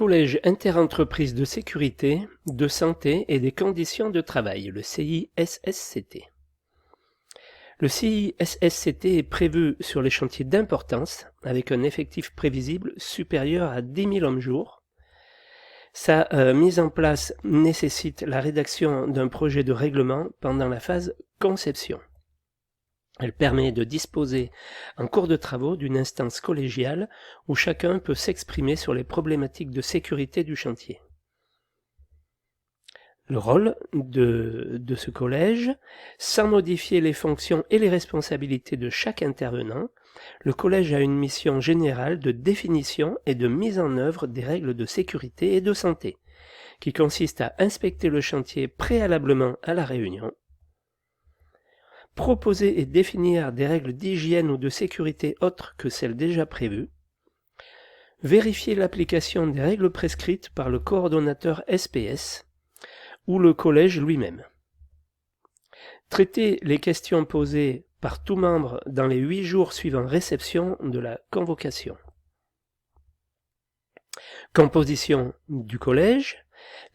Collège interentreprises de sécurité, de santé et des conditions de travail, le CISSCT. Le CISSCT est prévu sur les chantiers d'importance, avec un effectif prévisible supérieur à 10 000 hommes-jours. Sa mise en place nécessite la rédaction d'un projet de règlement pendant la phase conception. Elle permet de disposer en cours de travaux d'une instance collégiale où chacun peut s'exprimer sur les problématiques de sécurité du chantier. Le rôle de ce collège, sans modifier les fonctions et les responsabilités de chaque intervenant, le collège a une mission générale de définition et de mise en œuvre des règles de sécurité et de santé, qui consiste à inspecter le chantier préalablement à la réunion, proposer et définir des règles d'hygiène ou de sécurité autres que celles déjà prévues, vérifier l'application des règles prescrites par le coordonnateur SPS ou le collège lui-même, traiter les questions posées par tout membre dans les 8 jours suivant réception de la convocation. Composition du collège.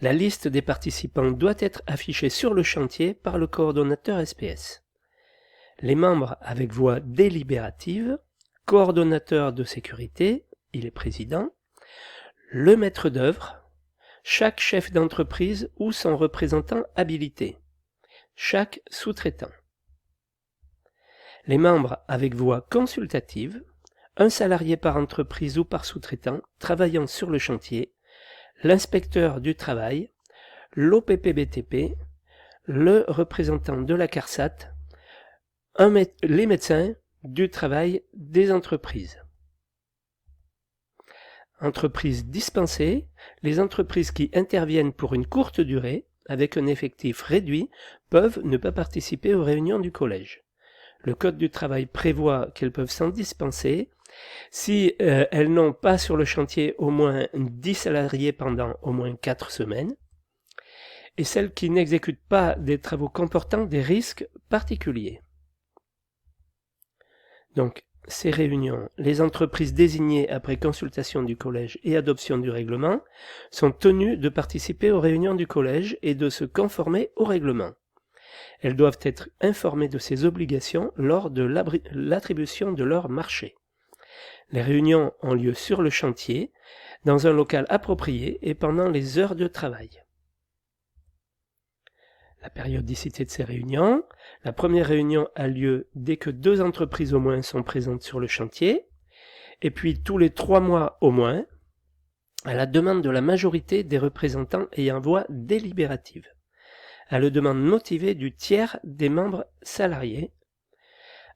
La liste des participants doit être affichée sur le chantier par le coordonnateur SPS. Les membres avec voix délibérative, coordonnateur de sécurité, il est président, le maître d'œuvre, chaque chef d'entreprise ou son représentant habilité, chaque sous-traitant. Les membres avec voix consultative, un salarié par entreprise ou par sous-traitant travaillant sur le chantier, l'inspecteur du travail, l'OPP-BTP, le représentant de la CARSAT, les médecins du travail des entreprises. Entreprises dispensées, les entreprises qui interviennent pour une courte durée, avec un effectif réduit, peuvent ne pas participer aux réunions du collège. Le Code du travail prévoit qu'elles peuvent s'en dispenser si elles n'ont pas sur le chantier au moins 10 salariés pendant au moins 4 semaines, et celles qui n'exécutent pas des travaux comportant des risques particuliers. Donc, ces réunions, les entreprises désignées après consultation du collège et adoption du règlement sont tenues de participer aux réunions du collège et de se conformer au règlement. Elles doivent être informées de ces obligations lors de l'attribution de leur marché. Les réunions ont lieu sur le chantier, dans un local approprié et pendant les heures de travail. La périodicité de ces réunions. La première réunion a lieu dès que 2 entreprises au moins sont présentes sur le chantier, et puis tous les 3 mois au moins, à la demande de la majorité des représentants ayant voix délibérative, à la demande motivée du tiers des membres salariés,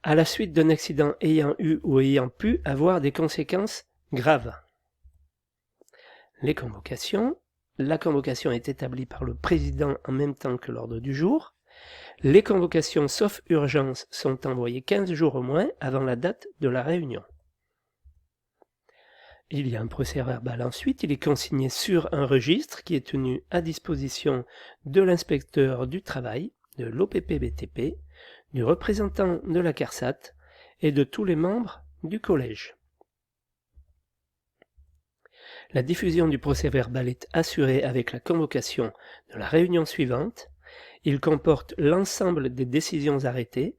à la suite d'un accident ayant eu ou ayant pu avoir des conséquences graves. Les convocations. La convocation est établie par le président en même temps que l'ordre du jour. Les convocations, sauf urgence, sont envoyées 15 jours au moins avant la date de la réunion. Il y a un procès-verbal ensuite, il est consigné sur un registre qui est tenu à disposition de l'inspecteur du travail, de l'OPP-BTP, du représentant de la CARSAT et de tous les membres du collège. La diffusion du procès-verbal est assurée avec la convocation de la réunion suivante. Il comporte l'ensemble des décisions arrêtées,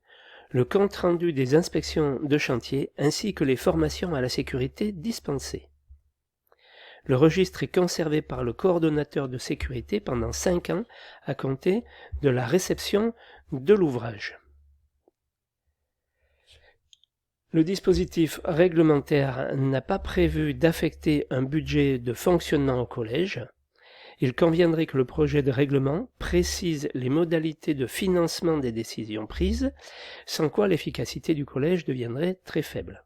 le compte-rendu des inspections de chantier ainsi que les formations à la sécurité dispensées. Le registre est conservé par le coordonnateur de sécurité pendant 5 ans à compter de la réception de l'ouvrage. Le dispositif réglementaire n'a pas prévu d'affecter un budget de fonctionnement au collège. Il conviendrait que le projet de règlement précise les modalités de financement des décisions prises, sans quoi l'efficacité du collège deviendrait très faible.